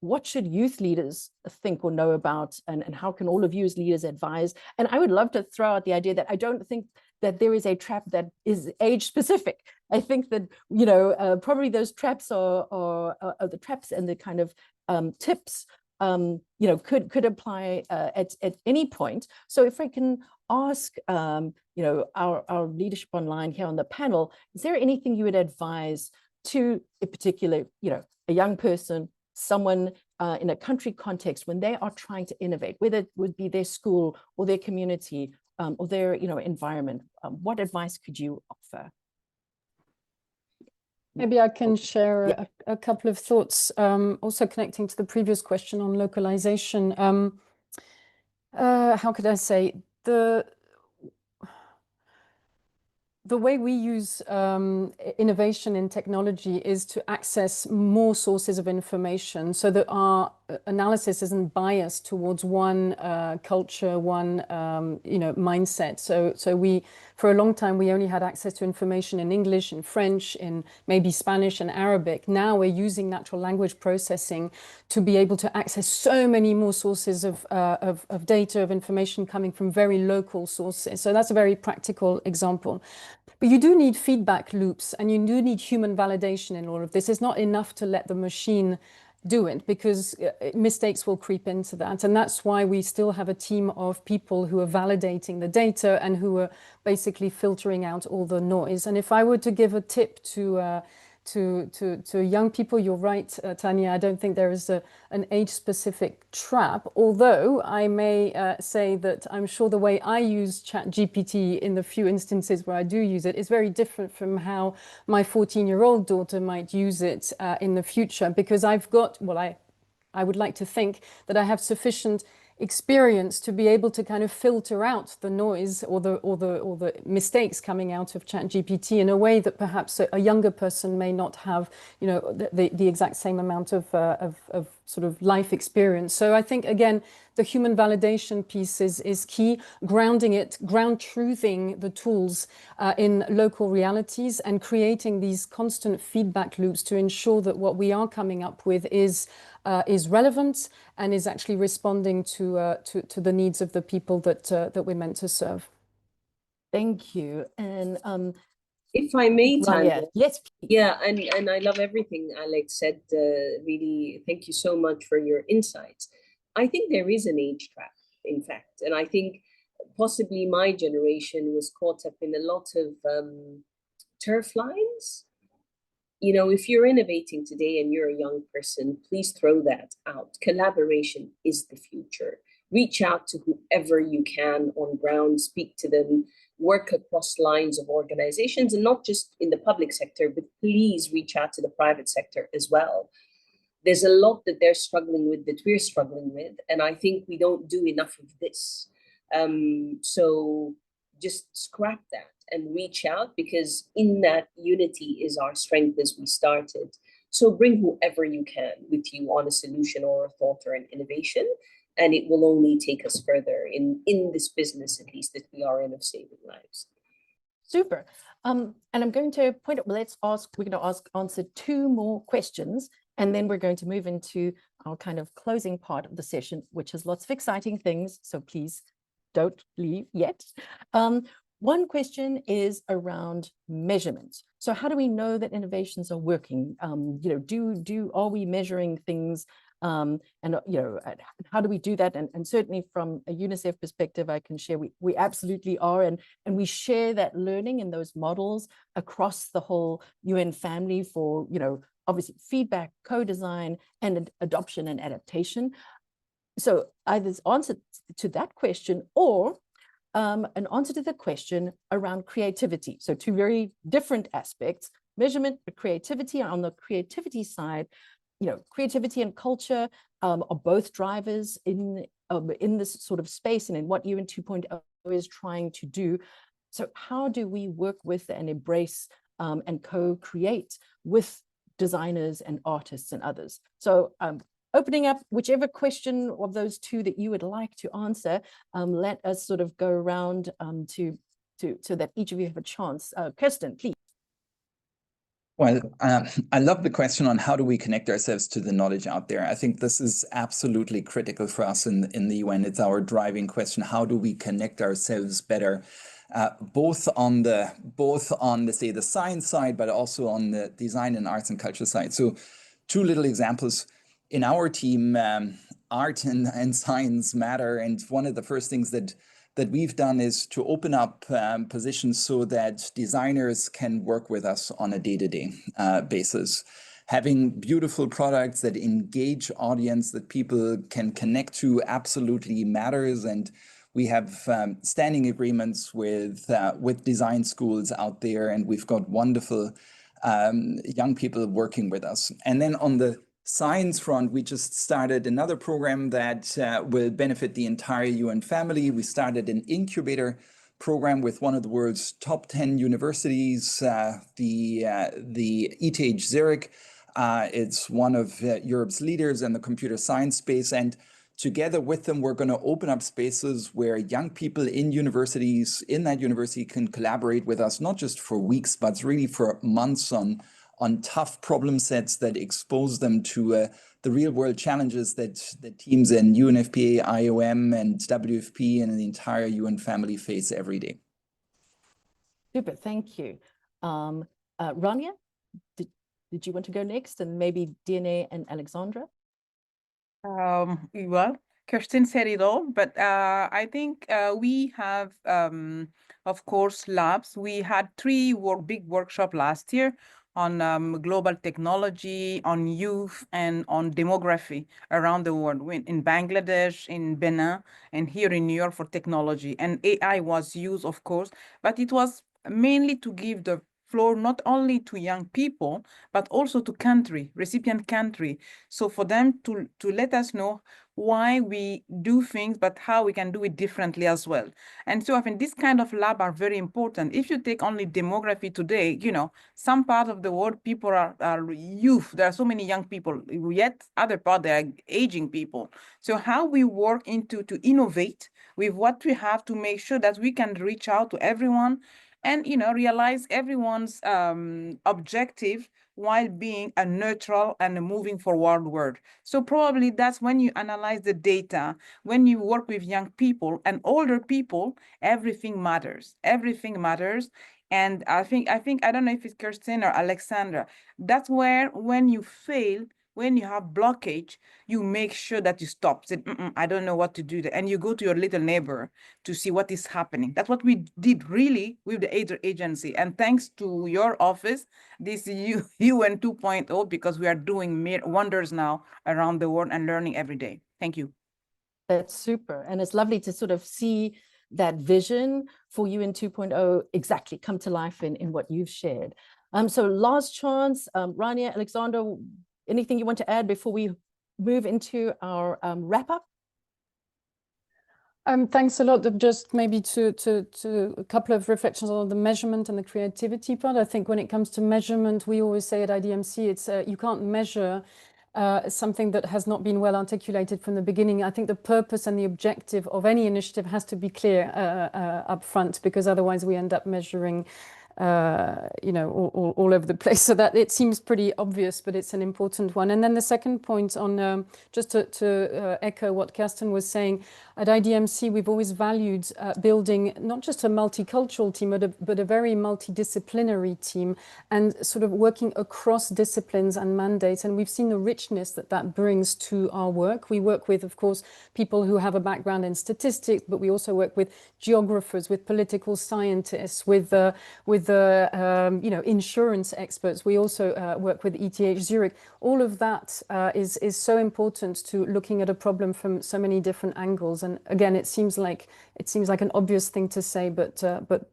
Speaker 1: what should youth leaders think or know about, and how can all of you as leaders advise? And I would love to throw out the idea that I don't think that there is a trap that is age specific. I think that, probably those traps are the traps and the kind of tips, could apply at any point. So if I can ask, our leadership online here on the panel, is there anything you would advise to a particular, a young person, someone in a country context when they are trying to innovate, whether it would be their school or their community or their environment? What advice could you offer?
Speaker 5: Maybe I can share a couple of thoughts, also connecting to the previous question on localization. How could I say? The way we use innovation in technology is to access more sources of information so that our analysis isn't biased towards one culture, one mindset. So we, for a long time, we only had access to information in English, in French, in maybe Spanish and Arabic. Now we're using natural language processing to be able to access so many more sources of data, of information coming from very local sources. So that's a very practical example. But you do need feedback loops, and you do need human validation in all of this. It's not enough to let the machine do it, because mistakes will creep into that. And that's why we still have a team of people who are validating the data and who are basically filtering out all the noise. And if I were to give a tip to to young people. You're right, Tanya. I don't think there is an age-specific trap, although I may say that I'm sure the way I use ChatGPT in the few instances where I do use it is very different from how my 14-year-old daughter might use it in the future, because I've got, well, I would like to think that I have sufficient experience to be able to kind of filter out the noise or the mistakes coming out of ChatGPT in a way that perhaps a younger person may not have, you know, the exact same amount of sort of life experience. So I think, again, the human validation piece is key, ground truthing the tools in local realities and creating these constant feedback loops to ensure that what we are coming up with is relevant and is actually responding to the needs of the people that we're meant to serve.
Speaker 1: Thank you. And
Speaker 3: if I may, Tanya.
Speaker 1: Yes, please.
Speaker 3: Yeah, and I love everything Alex said. Really, thank you so much for your insights. I think there is an age trap, in fact, and I think possibly my generation was caught up in a lot of turf lines. You know, if you're innovating today and you're a young person, please throw that out. Collaboration is the future. Reach out to whoever you can on ground, speak to them, work across lines of organizations, and not just in the public sector, but please reach out to the private sector as well. There's a lot that they're struggling with that we're struggling with, and I think we don't do enough of this. So just scrap that and reach out, because in that unity is our strength as we started. So bring whoever you can with you on a solution or a thought or an innovation, and it will only take us further in this business, at least, that we are in, of saving lives.
Speaker 1: Super. And I'm going to point out, we're going to answer 2 more questions, and then we're going to move into our kind of closing part of the session, which has lots of exciting things. So please don't leave yet. One question is around measurement. So how do we know that innovations are working? You know, are we measuring things? And you know, how do we do that? And certainly from a UNICEF perspective, I can share we absolutely are, and we share that learning in those models across the whole UN family for, you know, obviously feedback, co-design, and adoption and adaptation. So either answer to that question or an answer to the question around creativity. So 2 very different aspects: measurement, but creativity. On the creativity side, you know, creativity and culture are both drivers in this sort of space and in what UN 2.0 is trying to do. So how do we work with and embrace and co-create with designers and artists and others? So opening up whichever question of those 2 that you would like to answer, let us sort of go around so that each of you have a chance. Kirsten, please.
Speaker 6: Well, I love the question on how do we connect ourselves to the knowledge out there. I think this is absolutely critical for us in the UN. It's our driving question. How do we connect ourselves better, both on the say the science side, but also on the design and arts and culture side. So 2 little examples. In our team, art and science matter, and one of the first things that we've done is to open up positions so that designers can work with us on a day-to-day basis. Having beautiful products that engage audience that people can connect to absolutely matters, and we have standing agreements with design schools out there, and we've got wonderful young people working with us. And then on the science front, we just started another program that will benefit the entire UN family. We started an incubator program with one of the world's top 10 universities, the ETH Zurich. It's one of Europe's leaders in the computer science space. And together with them, we're going to open up spaces where young people in universities, in that university, can collaborate with us, not just for weeks, but really for months on tough problem sets that expose them to the real world challenges that teams in UNFPA, IOM, and WFP and the entire UN family face every day.
Speaker 1: Super, thank you. Rania, did you want to go next? And maybe DNA and Alexandra?
Speaker 4: Well, Kirsten said it all, but I think we have, of course, labs. We had 3 big workshops last year. on global technology, on youth, and on demography around the world, in Bangladesh, in Benin, and here in New York for technology. And AI was used, of course, but it was mainly to give the floor not only to young people, but also to recipient country. So for them to let us know why we do things, but how we can do it differently as well. And so I think this kind of lab are very important. If you take only demography today, some part of the world, people are youth. There are so many young people, yet other part, they are aging people. So how we work to innovate with what we have to make sure that we can reach out to everyone and, realize everyone's objective while being a neutral and a moving forward word. So probably that's when you analyze the data, when you work with young people and older people, everything matters. Everything matters. And I don't know if it's Kirsten or Alexandra, that's where when you fail, when you have blockage, you make sure that you stop. Say, I don't know what to do there. And you go to your little neighbor to see what is happening. That's what we did really with the AIDS agency. And thanks to your office, this UN 2.0, because we are doing wonders now around the world and learning every day. Thank you.
Speaker 1: That's super. And it's lovely to sort of see that vision for UN 2.0 exactly come to life in what you've shared. So last chance, Rania, Alexander, anything you want to add before we move into our wrap up?
Speaker 5: Thanks a lot. Just maybe to a couple of reflections on the measurement and the creativity part. I think when it comes to measurement, we always say at IDMC, it's you can't measure something that has not been well articulated from the beginning. I think the purpose and the objective of any initiative has to be clear up front, because otherwise we end up measuring all over the place. So that it seems pretty obvious, but it's an important one. And then the second point on just to echo what Kirsten was saying, at IDMC, we've always valued building not just a multicultural team, but a very multidisciplinary team, and sort of working across disciplines and mandates. And we've seen the richness that brings to our work. We work with, of course, people who have a background in statistics, but we also work with geographers, with political scientists, with insurance experts. We also work with ETH Zurich. All of that is so important to looking at a problem from so many different angles. And again, it seems like an obvious thing to say, but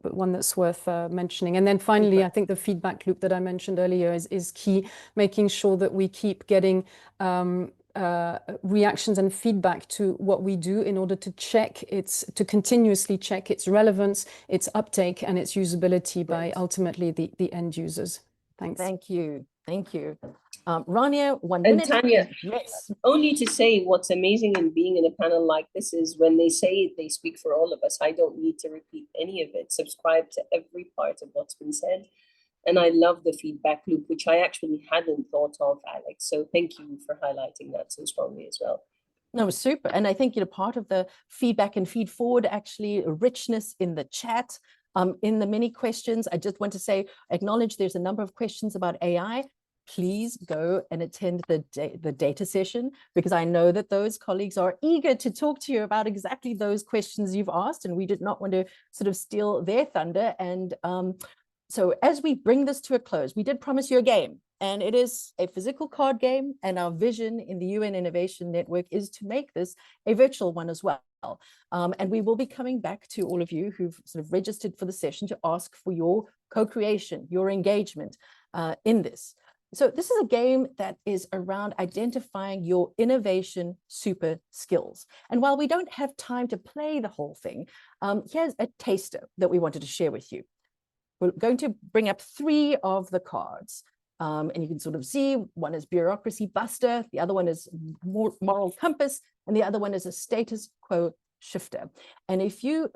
Speaker 5: one that's worth mentioning. And then finally, I think the feedback loop that I mentioned earlier is key, making sure that we keep getting reactions and feedback to what we do in order to continuously check its relevance, its uptake, and its usability by ultimately the end users. Thanks.
Speaker 1: Thank you. Rania, 1
Speaker 3: And
Speaker 1: minute.
Speaker 3: Tanya,
Speaker 1: yes.
Speaker 3: Only to say what's amazing in being in a panel like this is when they say it, they speak for all of us. I don't need to repeat any of it. Subscribe to every part of what's been said. And I love the feedback loop, which I actually hadn't thought of, Alex. So thank you for highlighting that so strongly as well.
Speaker 1: No, super. And I think, part of the feedback and feed forward, actually, richness in the chat, in the many questions. I just want to say, acknowledge there's a number of questions about AI. Please go and attend the data session, because I know that those colleagues are eager to talk to you about exactly those questions you've asked, and we did not want to sort of steal their thunder. And so as we bring this to a close, we did promise you a game, and it is a physical card game. And our vision in the UN Innovation Network is to make this a virtual one as well. And we will be coming back to all of you who've sort of registered for the session to ask for your co-creation, your engagement in this. So this is a game that is around identifying your innovation super skills. And while we don't have time to play the whole thing, here's a taster that we wanted to share with you. We're going to bring up 3 of the cards. And you can sort of see, one is bureaucracy buster, the other one is moral compass, and the other one is a status quo shifter. And if we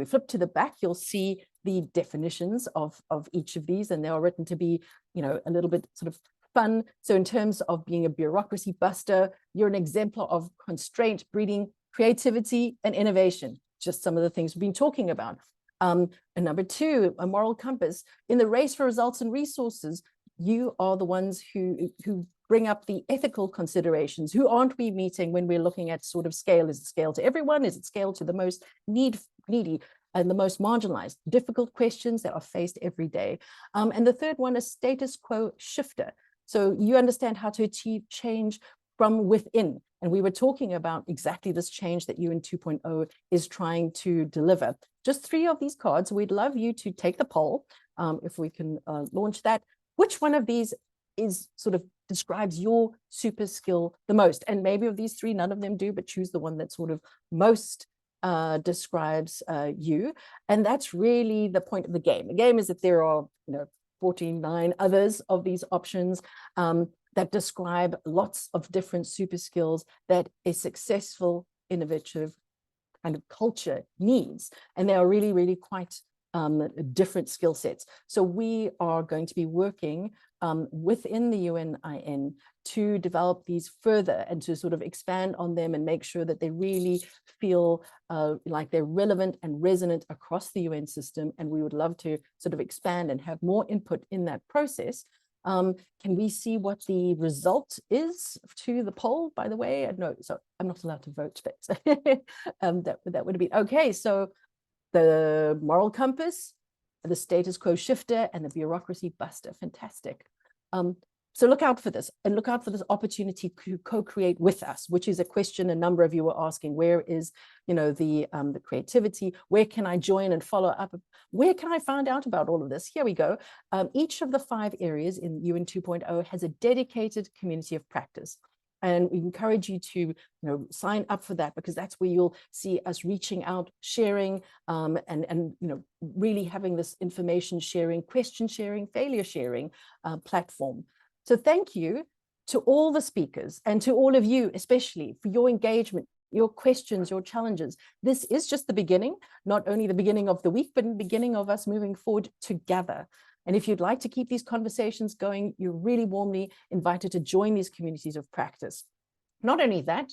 Speaker 1: flip to the back, you'll see the definitions of each of these, and they are written to be, a little bit sort of fun. So in terms of being a bureaucracy buster, you're an exemplar of constraint breeding creativity and innovation, just some of the things we've been talking about. And number 2, a moral compass. In the race for results and resources, you are the ones who bring up the ethical considerations. Who aren't we meeting when we're looking at sort of scale? Is it scale to everyone? Is it scale to the most needy? and the most marginalized, difficult questions that are faced every day. And the third one is status quo shifter. So you understand how to achieve change from within. And we were talking about exactly this change that UN 2.0 is trying to deliver. Just 3 of these cards. We'd love you to take the poll, if we can launch that. Which one of these is sort of describes your super skill the most? And maybe of these 3, none of them do, but choose the one that sort of most describes you. And that's really the point of the game. The game is that there are, 49 others of these options that describe lots of different super skills that a successful, innovative kind of culture needs. And they are really, really quite different skill sets. So we are going to be working within the UNIN to develop these further and to sort of expand on them and make sure that they really feel like they're relevant and resonant across the UN system. And we would love to sort of expand and have more input in that process. Can we see what the result is to the poll, by the way? No, so I'm not allowed to vote, but that would be okay. So the moral compass, the status quo shifter, and the bureaucracy buster. Fantastic. So look out for this, and look out for this opportunity to co-create with us, which is a question a number of you were asking. Where is, the creativity? Where can I join and follow up? Where can I find out about all of this? Here we go. Each of the 5 areas in UN 2.0 has a dedicated community of practice. And we encourage you to sign up for that, because that's where you'll see us reaching out, sharing, and really having this information sharing, question sharing, failure sharing platform. So thank you to all the speakers and to all of you, especially for your engagement, your questions, your challenges. This is just the beginning, not only the beginning of the week, but the beginning of us moving forward together. And if you'd like to keep these conversations going, you're really warmly invited to join these communities of practice. Not only that,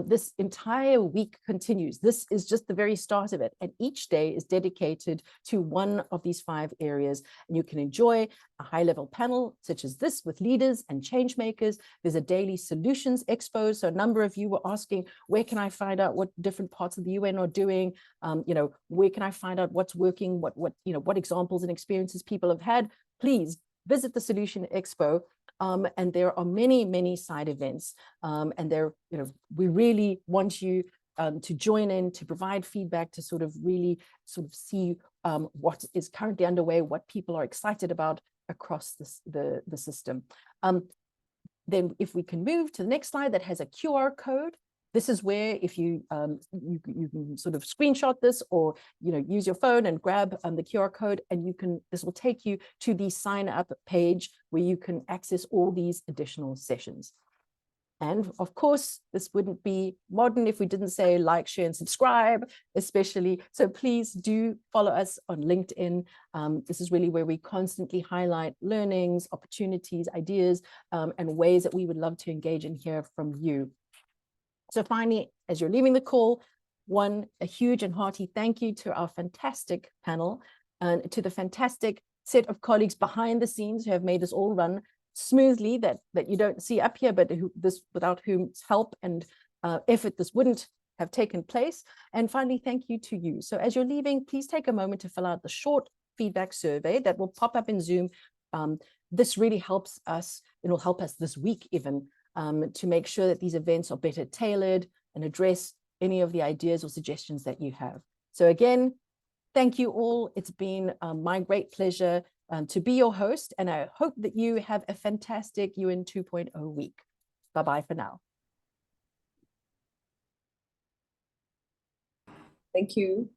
Speaker 1: this entire week continues. This is just the very start of it. And each day is dedicated to one of these 5 areas. And you can enjoy a high-level panel such as this with leaders and change makers. There's a daily solutions expo. So a number of you were asking, where can I find out what different parts of the UN are doing? Where can I find out what's working? What examples and experiences people have had? Please visit the Solution Expo. And there are many, many side events. And we really want you to join in, to provide feedback, to sort of really see what is currently underway, what people are excited about across the system. Then if we can move to the next slide that has a QR code. This is where if you can sort of screenshot this, or use your phone and grab the QR code, and this will take you to the sign up page where you can access all these additional sessions. And of course, this wouldn't be modern if we didn't say like, share, and subscribe, especially. So please do follow us on LinkedIn. This is really where we constantly highlight learnings, opportunities, ideas, and ways that we would love to engage and hear from you. So finally, as you're leaving the call, a huge and hearty thank you to our fantastic panel and to the fantastic set of colleagues behind the scenes who have made this all run smoothly, that you don't see up here, but without whose help and effort this wouldn't have taken place. And finally, thank you to you. So as you're leaving, please take a moment to fill out the short feedback survey that will pop up in Zoom. This really helps us. It will help us this week even, to make sure that these events are better tailored and address any of the ideas or suggestions that you have. So again, thank you all. It's been my great pleasure to be your host, and I hope that you have a fantastic UN 2.0 week. Bye-bye for now.
Speaker 3: Thank you.